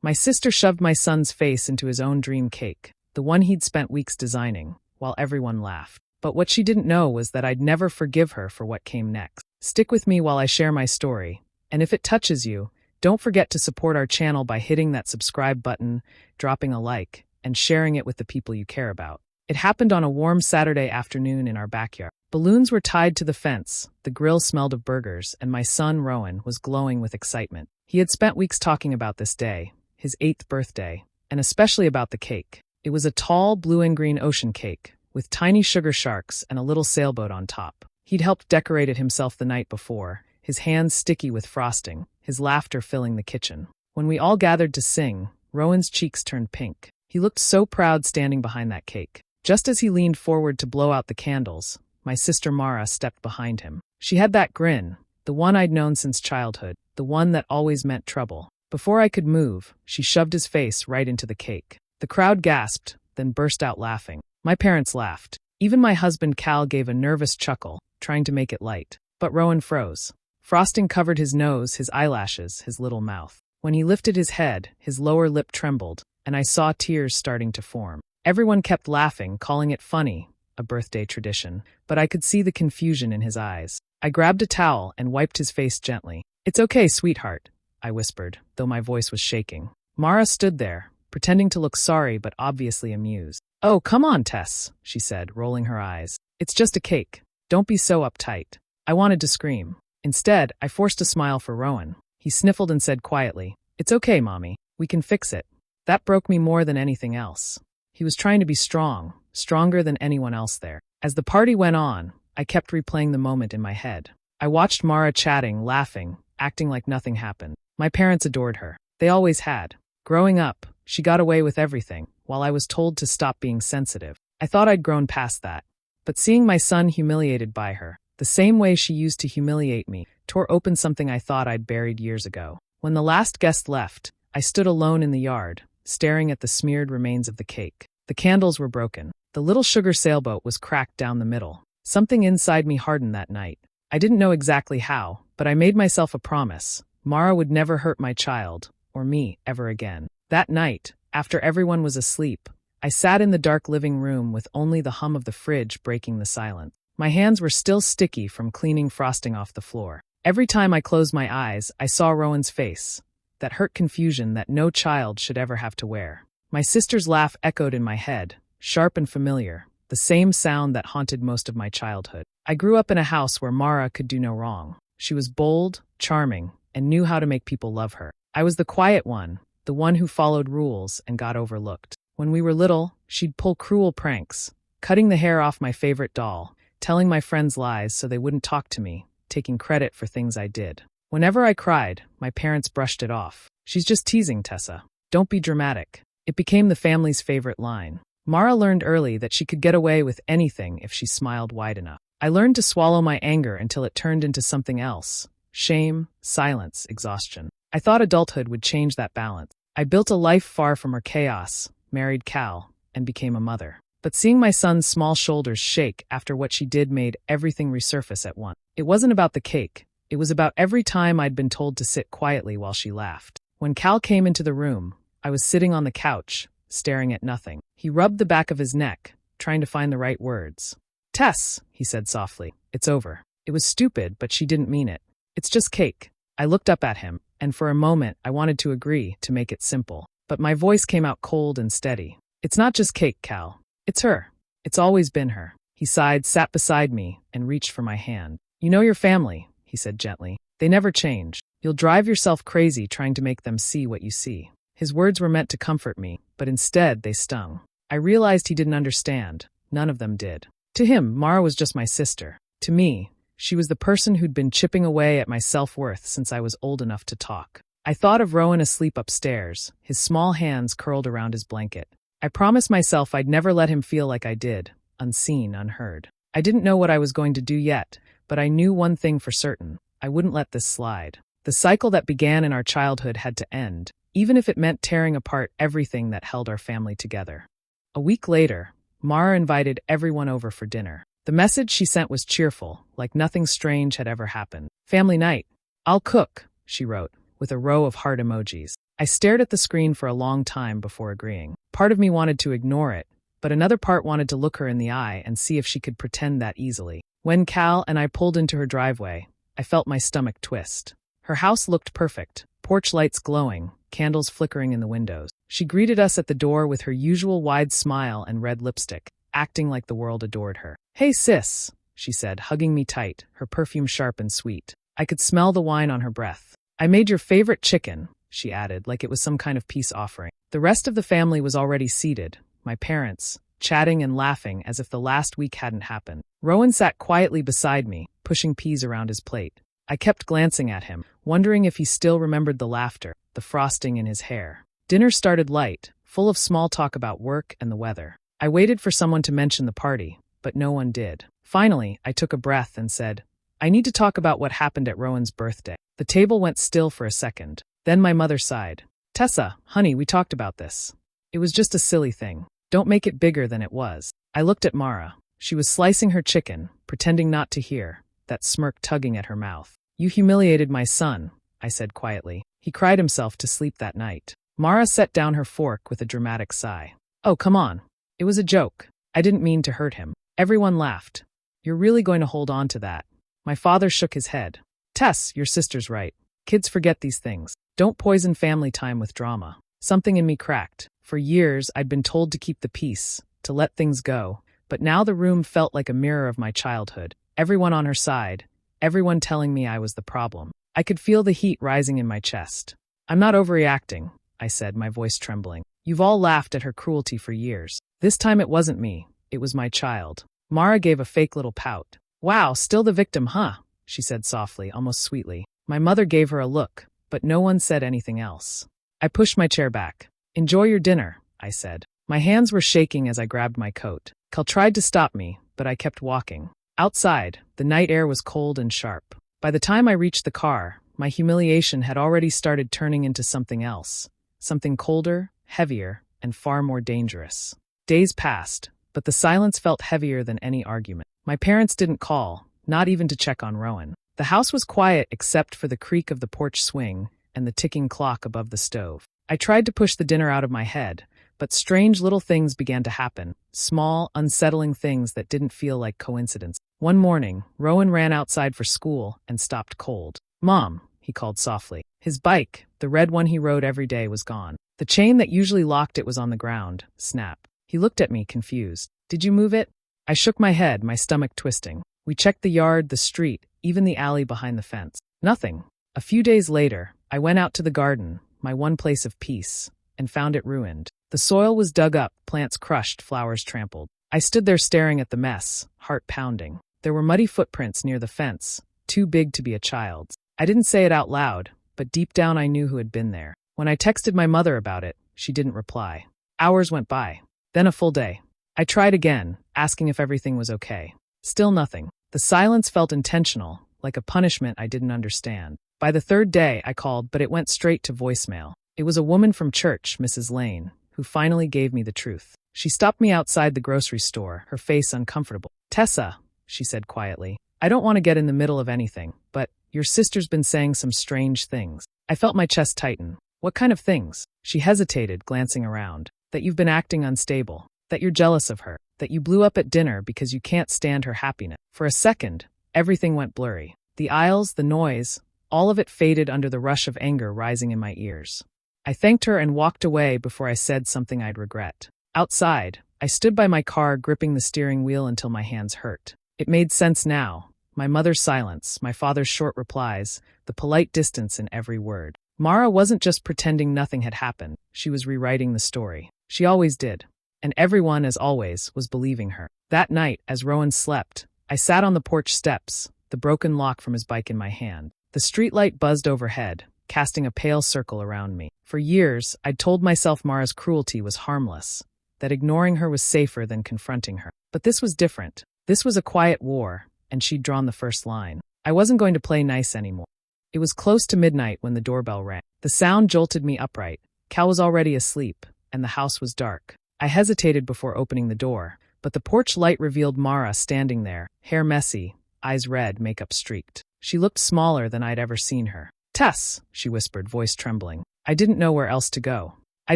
My sister shoved my son's face into his own dream cake, the one he'd spent weeks designing, while everyone laughed. But what she didn't know was that I'd never forgive her for what came next. Stick with me while I share my story, and if it touches you, don't forget to support our channel by hitting that subscribe button, dropping a like, and sharing it with the people you care about. It happened on a warm Saturday afternoon in our backyard. Balloons were tied to the fence, the grill smelled of burgers, and my son, Rowan, was glowing with excitement. He had spent weeks talking about this day, his 8th birthday, and especially about the cake. It was a tall blue and green ocean cake, with tiny sugar sharks and a little sailboat on top. He'd helped decorate it himself the night before, his hands sticky with frosting, his laughter filling the kitchen. When we all gathered to sing, Rowan's cheeks turned pink. He looked so proud standing behind that cake. Just as he leaned forward to blow out the candles, my sister Mara stepped behind him. She had that grin, the one I'd known since childhood, the one that always meant trouble. Before I could move, she shoved his face right into the cake. The crowd gasped, then burst out laughing. My parents laughed. Even my husband Cal gave a nervous chuckle, trying to make it light. But Rowan froze. Frosting covered his nose, his eyelashes, his little mouth. When he lifted his head, his lower lip trembled, and I saw tears starting to form. Everyone kept laughing, calling it funny, a birthday tradition, but I could see the confusion in his eyes. I grabbed a towel and wiped his face gently. "It's okay, sweetheart," I whispered, though my voice was shaking. Mara stood there, pretending to look sorry but obviously amused. "Oh, come on, Tess," she said, rolling her eyes. "It's just a cake. Don't be so uptight." I wanted to scream. Instead, I forced a smile for Rowan. He sniffled and said quietly, "It's okay, Mommy. We can fix it." That broke me more than anything else. He was trying to be strong, stronger than anyone else there. As the party went on, I kept replaying the moment in my head. I watched Mara chatting, laughing, acting like nothing happened. My parents adored her. They always had. Growing up, she got away with everything, while I was told to stop being sensitive. I thought I'd grown past that. But seeing my son humiliated by her, the same way she used to humiliate me, tore open something I thought I'd buried years ago. When the last guest left, I stood alone in the yard, staring at the smeared remains of the cake. The candles were broken. The little sugar sailboat was cracked down the middle. Something inside me hardened that night. I didn't know exactly how, but I made myself a promise. Mara would never hurt my child, or me, ever again. That night, after everyone was asleep, I sat in the dark living room with only the hum of the fridge breaking the silence. My hands were still sticky from cleaning frosting off the floor. Every time I closed my eyes, I saw Rowan's face, that hurt confusion that no child should ever have to wear. My sister's laugh echoed in my head, sharp and familiar, the same sound that haunted most of my childhood. I grew up in a house where Mara could do no wrong. She was bold, charming, and knew how to make people love her. I was the quiet one, the one who followed rules and got overlooked. When we were little, she'd pull cruel pranks, cutting the hair off my favorite doll, telling my friends lies so they wouldn't talk to me, taking credit for things I did. Whenever I cried, my parents brushed it off. "She's just teasing, Tessa. Don't be dramatic." It became the family's favorite line. Mara learned early that she could get away with anything if she smiled wide enough. I learned to swallow my anger until it turned into something else. Shame, silence, exhaustion. I thought adulthood would change that balance. I built a life far from her chaos, married Cal, and became a mother. But seeing my son's small shoulders shake after what she did made everything resurface at once. It wasn't about the cake. It was about every time I'd been told to sit quietly while she laughed. When Cal came into the room, I was sitting on the couch, staring at nothing. He rubbed the back of his neck, trying to find the right words. "Tess," he said softly, "it's over." It was stupid, but she didn't mean it. "It's just cake." I looked up at him, and for a moment I wanted to agree, to make it simple. But my voice came out cold and steady. "It's not just cake, Cal. It's her. It's always been her." He sighed, sat beside me, and reached for my hand. "You know your family," he said gently. "They never change. You'll drive yourself crazy trying to make them see what you see." His words were meant to comfort me, but instead they stung. I realized he didn't understand. None of them did. To him, Mara was just my sister. To me, she was the person who'd been chipping away at my self-worth since I was old enough to talk. I thought of Rowan asleep upstairs, his small hands curled around his blanket. I promised myself I'd never let him feel like I did, unseen, unheard. I didn't know what I was going to do yet, but I knew one thing for certain. I wouldn't let this slide. The cycle that began in our childhood had to end, even if it meant tearing apart everything that held our family together. A week later, Mara invited everyone over for dinner. The message she sent was cheerful, like nothing strange had ever happened. "Family night. I'll cook," she wrote, with a row of heart emojis. I stared at the screen for a long time before agreeing. Part of me wanted to ignore it, but another part wanted to look her in the eye and see if she could pretend that easily. When Cal and I pulled into her driveway, I felt my stomach twist. Her house looked perfect, porch lights glowing, candles flickering in the windows. She greeted us at the door with her usual wide smile and red lipstick, acting like the world adored her. "Hey sis," she said, hugging me tight, her perfume sharp and sweet. I could smell the wine on her breath. "I made your favorite chicken," she added, like it was some kind of peace offering. The rest of the family was already seated, my parents, chatting and laughing as if the last week hadn't happened. Rowan sat quietly beside me, pushing peas around his plate. I kept glancing at him, wondering if he still remembered the laughter, the frosting in his hair. Dinner started light, full of small talk about work and the weather. I waited for someone to mention the party, but no one did. Finally, I took a breath and said, "I need to talk about what happened at Rowan's birthday." The table went still for a second. Then my mother sighed. "Tessa, honey, we talked about this. It was just a silly thing. Don't make it bigger than it was." I looked at Mara. She was slicing her chicken, pretending not to hear, that smirk tugging at her mouth. "You humiliated my son," I said quietly. "He cried himself to sleep that night." Mara set down her fork with a dramatic sigh. "Oh, come on. It was a joke. I didn't mean to hurt him." Everyone laughed. "You're really going to hold on to that?" My father shook his head. "Tess, your sister's right. Kids forget these things. Don't poison family time with drama." Something in me cracked. For years, I'd been told to keep the peace, to let things go, but now the room felt like a mirror of my childhood. Everyone on her side, everyone telling me I was the problem. I could feel the heat rising in my chest. "I'm not overreacting," I said, my voice trembling. "You've all laughed at her cruelty for years. This time it wasn't me, it was my child." Mara gave a fake little pout. "Wow, still the victim, huh?" she said softly, almost sweetly. My mother gave her a look, but no one said anything else. I pushed my chair back. "Enjoy your dinner," I said. My hands were shaking as I grabbed my coat. Cal tried to stop me, but I kept walking. Outside, the night air was cold and sharp. By the time I reached the car, my humiliation had already started turning into something else. Something colder, heavier, and far more dangerous. Days passed, but the silence felt heavier than any argument. My parents didn't call, not even to check on Rowan. The house was quiet except for the creak of the porch swing and the ticking clock above the stove. I tried to push the dinner out of my head, but strange little things began to happen. Small, unsettling things that didn't feel like coincidence. One morning, Rowan ran outside for school and stopped cold. "Mom," he called softly. His bike, the red one he rode every day, was gone. The chain that usually locked it was on the ground. Snap. He looked at me, confused. "Did you move it?" I shook my head, my stomach twisting. We checked the yard, the street, even the alley behind the fence. Nothing. A few days later, I went out to the garden, my one place of peace, and found it ruined. The soil was dug up, plants crushed, flowers trampled. I stood there staring at the mess, heart pounding. There were muddy footprints near the fence, too big to be a child's. I didn't say it out loud, but deep down I knew who had been there. When I texted my mother about it, she didn't reply. Hours went by. Then a full day. I tried again, asking if everything was okay. Still nothing. The silence felt intentional, like a punishment I didn't understand. By the third day, I called, but it went straight to voicemail. It was a woman from church, Mrs. Lane, who finally gave me the truth. She stopped me outside the grocery store, her face uncomfortable. "Tessa," she said quietly, "I don't want to get in the middle of anything, but your sister's been saying some strange things." I felt my chest tighten. "What kind of things?" She hesitated, glancing around. "That you've been acting unstable, that you're jealous of her, that you blew up at dinner because you can't stand her happiness." For a second, everything went blurry. The aisles, the noise, all of it faded under the rush of anger rising in my ears. I thanked her and walked away before I said something I'd regret. Outside, I stood by my car gripping the steering wheel until my hands hurt. It made sense now. My mother's silence, my father's short replies, the polite distance in every word. Mara wasn't just pretending nothing had happened. She was rewriting the story. She always did. And everyone, as always, was believing her. That night, as Rowan slept, I sat on the porch steps, the broken lock from his bike in my hand. The streetlight buzzed overhead, casting a pale circle around me. For years, I'd told myself Mara's cruelty was harmless, that ignoring her was safer than confronting her. But this was different. This was a quiet war, and she'd drawn the first line. I wasn't going to play nice anymore. It was close to midnight when the doorbell rang. The sound jolted me upright. Cal was already asleep, and the house was dark. I hesitated before opening the door, but the porch light revealed Mara standing there, hair messy, eyes red, makeup streaked. She looked smaller than I'd ever seen her. "Tess," she whispered, voice trembling. I didn't know where else to go. I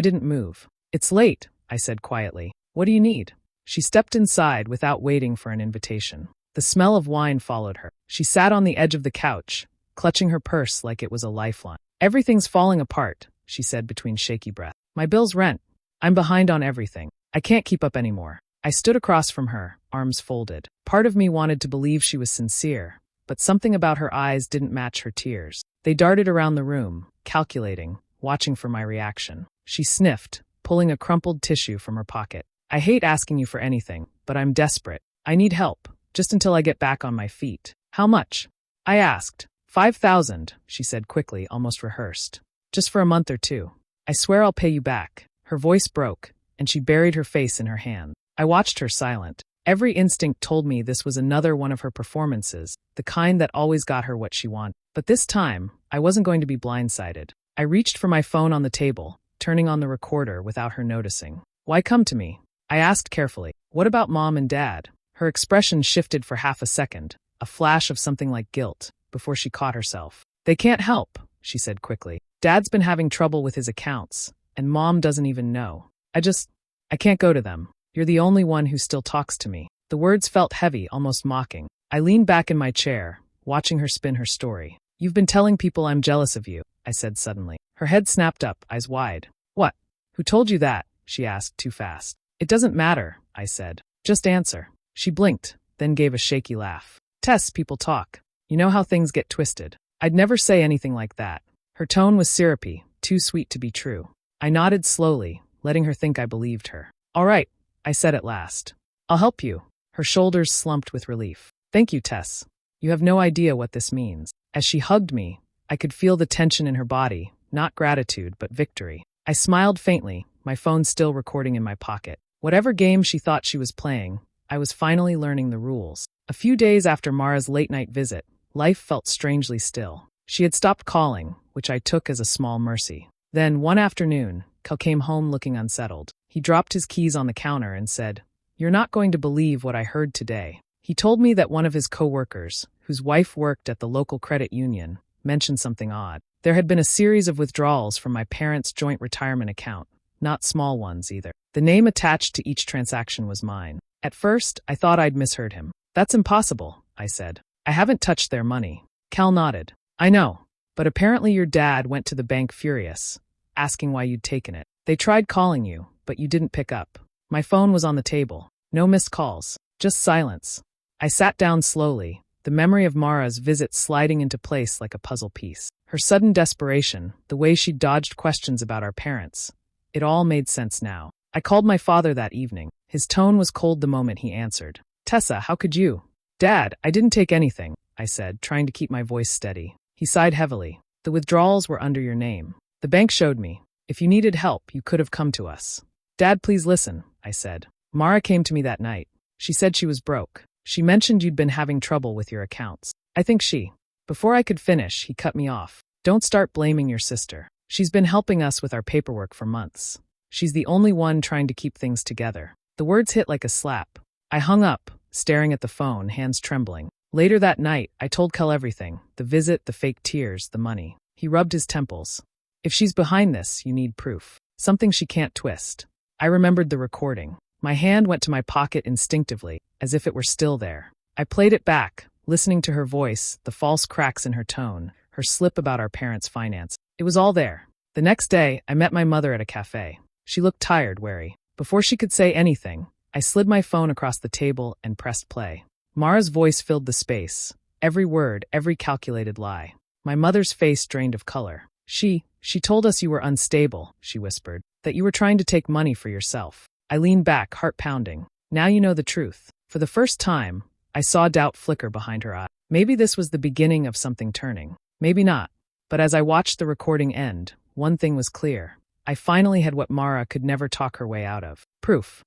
didn't move. It's late, I said quietly. What do you need? She stepped inside without waiting for an invitation. The smell of wine followed her. She sat on the edge of the couch, clutching her purse like it was a lifeline. Everything's falling apart, she said between shaky breath. My bill's rent. I'm behind on everything. I can't keep up anymore. I stood across from her, arms folded. Part of me wanted to believe she was sincere, but something about her eyes didn't match her tears. They darted around the room, calculating, watching for my reaction. She sniffed, pulling a crumpled tissue from her pocket. I hate asking you for anything, but I'm desperate. I need help, just until I get back on my feet. How much? I asked. 5,000, she said quickly, almost rehearsed. Just for a month or two. I swear I'll pay you back. Her voice broke, and she buried her face in her hand. I watched her silent. Every instinct told me this was another one of her performances, the kind that always got her what she wanted. But this time, I wasn't going to be blindsided. I reached for my phone on the table, turning on the recorder without her noticing. Why come to me? I asked carefully. What about Mom and Dad? Her expression shifted for half a second, a flash of something like guilt, before she caught herself. They can't help, she said quickly. Dad's been having trouble with his accounts, and Mom doesn't even know. I can't go to them. You're the only one who still talks to me. The words felt heavy, almost mocking. I leaned back in my chair, watching her spin her story. You've been telling people I'm jealous of you, I said suddenly. Her head snapped up, eyes wide. What? Who told you that? She asked too fast. It doesn't matter, I said. Just answer. She blinked, then gave a shaky laugh. Tess, people talk. You know how things get twisted. I'd never say anything like that. Her tone was syrupy, too sweet to be true. I nodded slowly, letting her think I believed her. All right, I said at last. I'll help you. Her shoulders slumped with relief. Thank you, Tess. You have no idea what this means. As she hugged me, I could feel the tension in her body, not gratitude, but victory. I smiled faintly, my phone still recording in my pocket. Whatever game she thought she was playing, I was finally learning the rules. A few days after Mara's late-night visit, life felt strangely still. She had stopped calling, which I took as a small mercy. Then, one afternoon, Kel came home looking unsettled. He dropped his keys on the counter and said, "You're not going to believe what I heard today." He told me that one of his co-workers, whose wife worked at the local credit union, mentioned something odd. There had been a series of withdrawals from my parents' joint retirement account, not small ones either. The name attached to each transaction was mine. At first, I thought I'd misheard him. That's impossible, I said. I haven't touched their money. Cal nodded. I know, but apparently your dad went to the bank furious, asking why you'd taken it. They tried calling you, but you didn't pick up. My phone was on the table. No missed calls, just silence. I sat down slowly, the memory of Mara's visit sliding into place like a puzzle piece. Her sudden desperation, the way she dodged questions about our parents. It all made sense now. I called my father that evening. His tone was cold the moment he answered. Tessa, how could you? Dad, I didn't take anything, I said, trying to keep my voice steady. He sighed heavily. The withdrawals were under your name. The bank showed me. If you needed help, you could have come to us. Dad, please listen, I said. Mara came to me that night. She said she was broke. She mentioned you'd been having trouble with your accounts. I think she. Before I could finish, he cut me off. Don't start blaming your sister. She's been helping us with our paperwork for months. She's the only one trying to keep things together. The words hit like a slap. I hung up, staring at the phone, hands trembling. Later that night, I told Kel everything. The visit, the fake tears, the money. He rubbed his temples. If she's behind this, you need proof. Something she can't twist. I remembered the recording. My hand went to my pocket instinctively, as if it were still there. I played it back, listening to her voice, the false cracks in her tone, her slip about our parents' finance. It was all there. The next day, I met my mother at a cafe. She looked tired, wary. Before she could say anything, I slid my phone across the table and pressed play. Mara's voice filled the space. Every word, every calculated lie. My mother's face drained of color. She told us you were unstable, she whispered, that you were trying to take money for yourself. I leaned back, heart pounding. Now you know the truth. For the first time, I saw doubt flicker behind her eye. Maybe this was the beginning of something turning. Maybe not. But as I watched the recording end, one thing was clear. I finally had what Mara could never talk her way out of. Proof.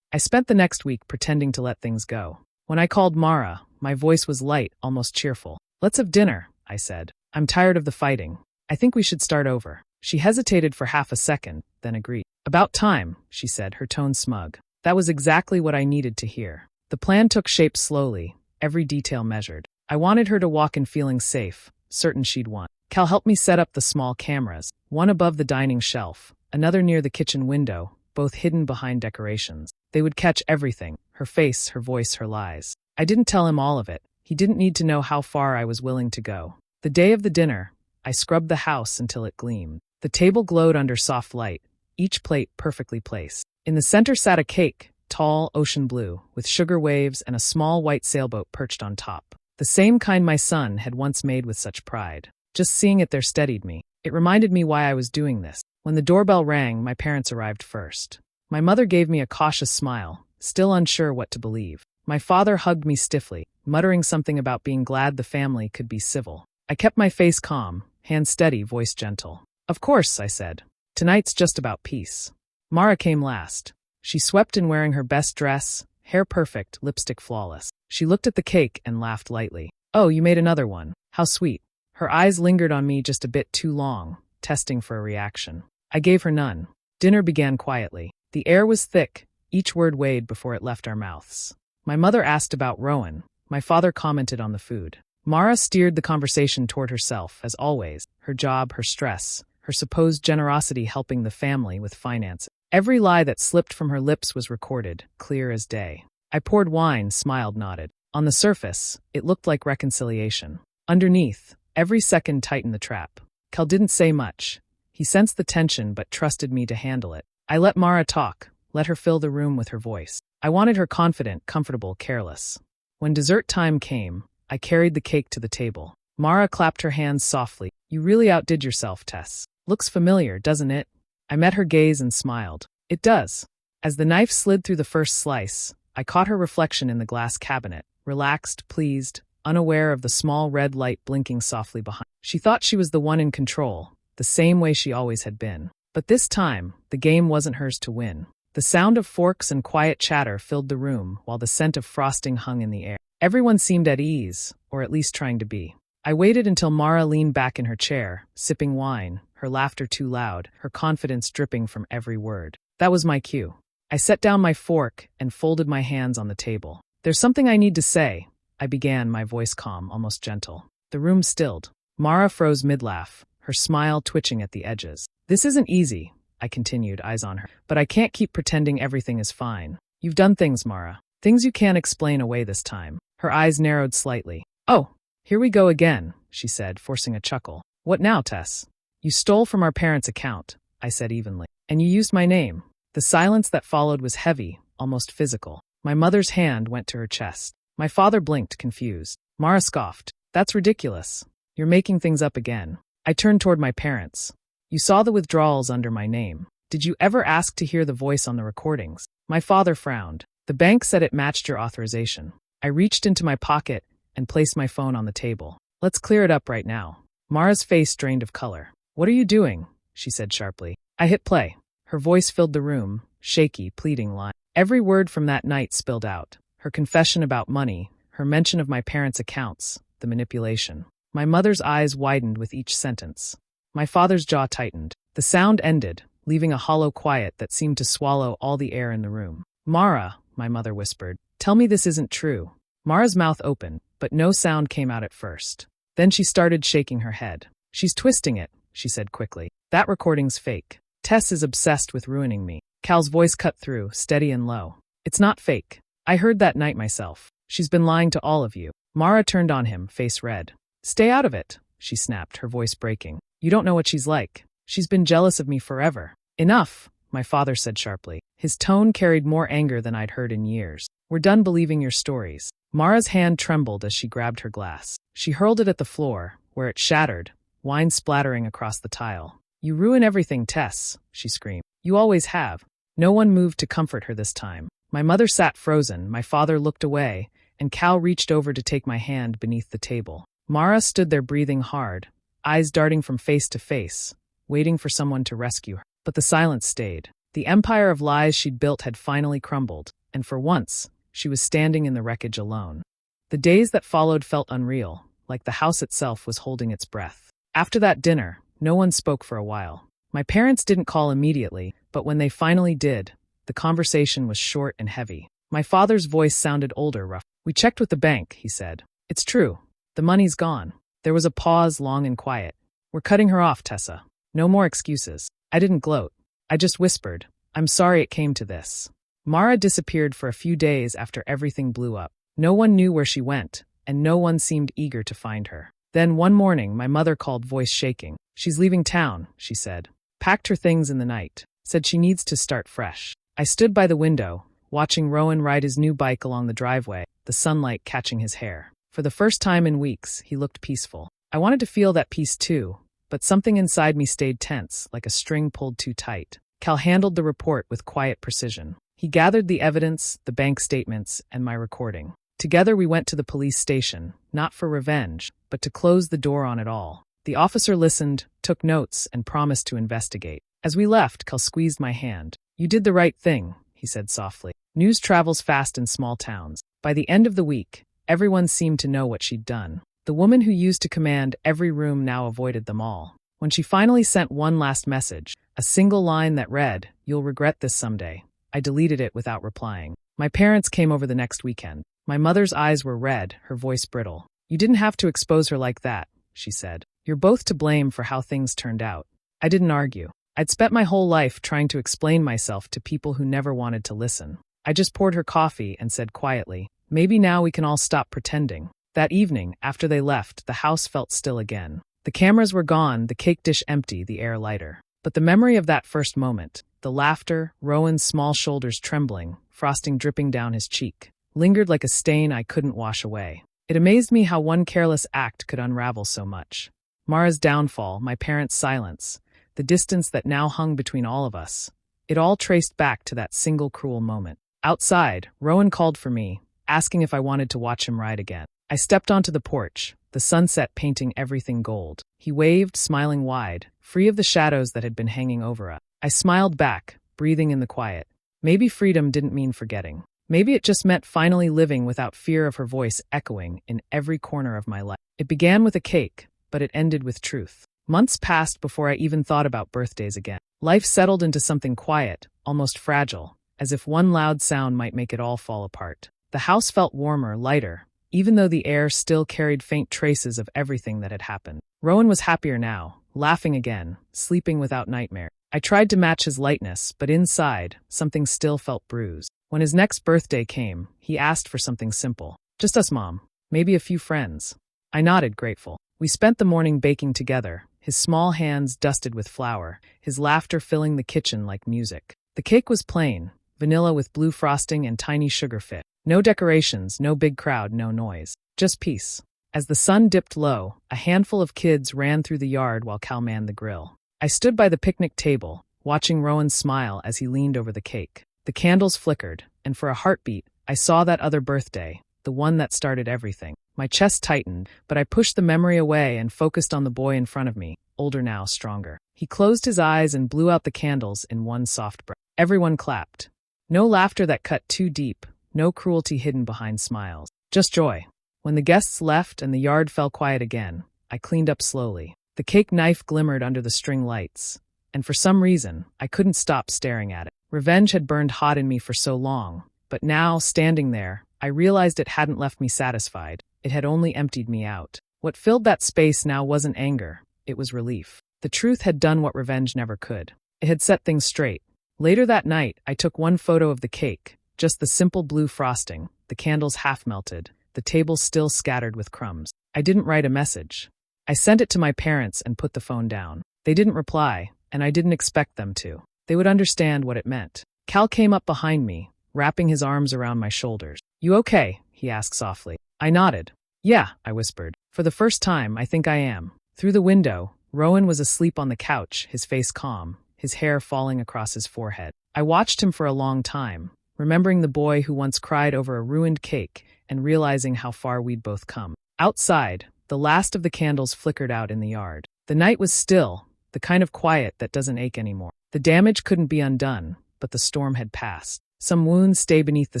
I spent the next week pretending to let things go. When I called Mara, my voice was light, almost cheerful. Let's have dinner, I said. I'm tired of the fighting. I think we should start over. She hesitated for half a second, then agreed. About time, she said, her tone smug. That was exactly what I needed to hear. The plan took shape slowly, every detail measured. I wanted her to walk in feeling safe, certain she'd won. Cal helped me set up the small cameras, one above the dining shelf, another near the kitchen window, both hidden behind decorations. They would catch everything, her face, her voice, her lies. I didn't tell him all of it. He didn't need to know how far I was willing to go. The day of the dinner, I scrubbed the house until it gleamed. The table glowed under soft light, each plate perfectly placed. In the center sat a cake, tall, ocean blue, with sugar waves and a small white sailboat perched on top. The same kind my son had once made with such pride. Just seeing it there steadied me. It reminded me why I was doing this. When the doorbell rang, my parents arrived first. My mother gave me a cautious smile, still unsure what to believe. My father hugged me stiffly, muttering something about being glad the family could be civil. I kept my face calm, hand steady, voice gentle. Of course, I said. Tonight's just about peace. Mara came last. She swept in wearing her best dress, hair perfect, lipstick flawless. She looked at the cake and laughed lightly. Oh, you made another one. How sweet. Her eyes lingered on me just a bit too long, testing for a reaction. I gave her none. Dinner began quietly. The air was thick, each word weighed before it left our mouths. My mother asked about Rowan. My father commented on the food. Mara steered the conversation toward herself, as always, her job, her stress, her supposed generosity helping the family with finances. Every lie that slipped from her lips was recorded, clear as day. I poured wine, smiled, nodded. On the surface, it looked like reconciliation. Underneath, every second tightened the trap. Cal didn't say much. He sensed the tension but trusted me to handle it. I let Mara talk, let her fill the room with her voice. I wanted her confident, comfortable, careless. When dessert time came, I carried the cake to the table. Mara clapped her hands softly. You really outdid yourself, Tess. Looks familiar, doesn't it? I met her gaze and smiled. It does. As the knife slid through the first slice, I caught her reflection in the glass cabinet, relaxed, pleased, unaware of the small red light blinking softly behind. She thought she was the one in control, the same way she always had been. But this time, the game wasn't hers to win. The sound of forks and quiet chatter filled the room, while the scent of frosting hung in the air. Everyone seemed at ease, or at least trying to be. I waited until Mara leaned back in her chair, sipping wine, her laughter too loud, her confidence dripping from every word. That was my cue. I set down my fork and folded my hands on the table. There's something I need to say, I began, my voice calm, almost gentle. The room stilled. Mara froze mid-laugh, her smile twitching at the edges. This isn't easy, I continued, eyes on her. But I can't keep pretending everything is fine. You've done things, Mara. Things you can't explain away this time. Her eyes narrowed slightly. Oh, here we go again, she said, forcing a chuckle. What now, Tess? You stole from our parents' account, I said evenly. And you used my name. The silence that followed was heavy, almost physical. My mother's hand went to her chest. My father blinked, confused. Mara scoffed. That's ridiculous. You're making things up again. I turned toward my parents. You saw the withdrawals under my name. Did you ever ask to hear the voice on the recordings? My father frowned. The bank said it matched your authorization. I reached into my pocket and placed my phone on the table. Let's clear it up right now. Mara's face drained of color. What are you doing? She said sharply. I hit play. Her voice filled the room, shaky, pleading line. Every word from that night spilled out. Her confession about money, her mention of my parents' accounts, the manipulation. My mother's eyes widened with each sentence. My father's jaw tightened. The sound ended, leaving a hollow quiet that seemed to swallow all the air in the room. Mara, my mother whispered, tell me this isn't true. Mara's mouth opened, but no sound came out at first. Then she started shaking her head. She's twisting it, she said quickly. That recording's fake. Tess is obsessed with ruining me. Cal's voice cut through, steady and low. It's not fake. I heard that night myself. She's been lying to all of you. Mara turned on him, face red. Stay out of it, she snapped, her voice breaking. You don't know what she's like. She's been jealous of me forever. Enough, my father said sharply. His tone carried more anger than I'd heard in years. We're done believing your stories. Mara's hand trembled as she grabbed her glass. She hurled it at the floor, where it shattered, wine splattering across the tile. You ruin everything, Tess, she screamed. You always have. No one moved to comfort her this time. My mother sat frozen, my father looked away, and Cal reached over to take my hand beneath the table. Mara stood there breathing hard, eyes darting from face to face, waiting for someone to rescue her. But the silence stayed. The empire of lies she'd built had finally crumbled, and for once, she was standing in the wreckage alone. The days that followed felt unreal, like the house itself was holding its breath. After that dinner, no one spoke for a while. My parents didn't call immediately, but when they finally did, the conversation was short and heavy. My father's voice sounded older, rough. We checked with the bank, he said. It's true. The money's gone. There was a pause, long and quiet. We're cutting her off, Tessa. No more excuses. I didn't gloat. I just whispered, I'm sorry it came to this. Mara disappeared for a few days after everything blew up. No one knew where she went, and no one seemed eager to find her. Then one morning, my mother called, voice shaking. She's leaving town, she said. Packed her things in the night. Said she needs to start fresh. I stood by the window, watching Rowan ride his new bike along the driveway, the sunlight catching his hair. For the first time in weeks, he looked peaceful. I wanted to feel that peace too, but something inside me stayed tense, like a string pulled too tight. Cal handled the report with quiet precision. He gathered the evidence, the bank statements, and my recording. Together we went to the police station, not for revenge, but to close the door on it all. The officer listened, took notes, and promised to investigate. As we left, Cal squeezed my hand. You did the right thing, he said softly. News travels fast in small towns. By the end of the week, everyone seemed to know what she'd done. The woman who used to command every room now avoided them all. When she finally sent one last message, a single line that read, "You'll regret this someday," I deleted it without replying. My parents came over the next weekend. My mother's eyes were red, her voice brittle. You didn't have to expose her like that, she said. You're both to blame for how things turned out. I didn't argue. I'd spent my whole life trying to explain myself to people who never wanted to listen. I just poured her coffee and said quietly, maybe now we can all stop pretending. That evening, after they left, the house felt still again. The cameras were gone, the cake dish empty, the air lighter. But the memory of that first moment, the laughter, Rowan's small shoulders trembling, frosting dripping down his cheek, lingered like a stain I couldn't wash away. It amazed me how one careless act could unravel so much. Mara's downfall, my parents' silence, the distance that now hung between all of us. It all traced back to that single cruel moment. Outside, Rowan called for me, asking if I wanted to watch him ride again. I stepped onto the porch, the sunset painting everything gold. He waved, smiling wide, free of the shadows that had been hanging over us. I smiled back, breathing in the quiet. Maybe freedom didn't mean forgetting. Maybe it just meant finally living without fear of her voice echoing in every corner of my life. It began with a cake, but it ended with truth. Months passed before I even thought about birthdays again. Life settled into something quiet, almost fragile, as if one loud sound might make it all fall apart. The house felt warmer, lighter, even though the air still carried faint traces of everything that had happened. Rowan was happier now, laughing again, sleeping without nightmare. I tried to match his lightness, but inside, something still felt bruised. When his next birthday came, he asked for something simple. Just us, Mom. Maybe a few friends. I nodded, grateful. We spent the morning baking together, his small hands dusted with flour, his laughter filling the kitchen like music. The cake was plain, vanilla with blue frosting and tiny sugar fit. No decorations, no big crowd, no noise. Just peace. As the sun dipped low, a handful of kids ran through the yard while Cal manned the grill. I stood by the picnic table, watching Rowan smile as he leaned over the cake. The candles flickered, and for a heartbeat, I saw that other birthday, the one that started everything. My chest tightened, but I pushed the memory away and focused on the boy in front of me, older now, stronger. He closed his eyes and blew out the candles in one soft breath. Everyone clapped. No laughter that cut too deep, no cruelty hidden behind smiles. Just joy. When the guests left and the yard fell quiet again, I cleaned up slowly. The cake knife glimmered under the string lights, and for some reason, I couldn't stop staring at it. Revenge had burned hot in me for so long, but now, standing there, I realized it hadn't left me satisfied. It had only emptied me out. What filled that space now wasn't anger, it was relief. The truth had done what revenge never could. It had set things straight. Later that night, I took one photo of the cake, just the simple blue frosting, the candles half melted, the table still scattered with crumbs. I didn't write a message. I sent it to my parents and put the phone down. They didn't reply, and I didn't expect them to. They would understand what it meant. Cal came up behind me, wrapping his arms around my shoulders. You okay? He asked softly. I nodded. Yeah, I whispered. For the first time, I think I am. Through the window, Rowan was asleep on the couch, his face calm, his hair falling across his forehead. I watched him for a long time, remembering the boy who once cried over a ruined cake and realizing how far we'd both come. Outside, the last of the candles flickered out in the yard. The night was still, the kind of quiet that doesn't ache anymore. The damage couldn't be undone, but the storm had passed. Some wounds stay beneath the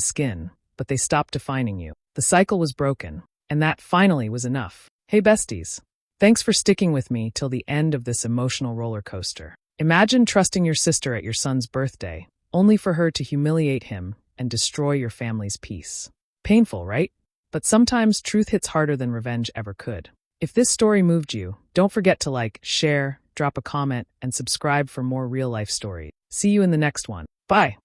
skin, but they stop defining you. The cycle was broken, and that finally was enough. Hey besties. Thanks for sticking with me till the end of this emotional roller coaster. Imagine trusting your sister at your son's birthday, only for her to humiliate him and destroy your family's peace. Painful, right? But sometimes truth hits harder than revenge ever could. If this story moved you, don't forget to like, share, drop a comment, and subscribe for more real-life stories. See you in the next one. Bye!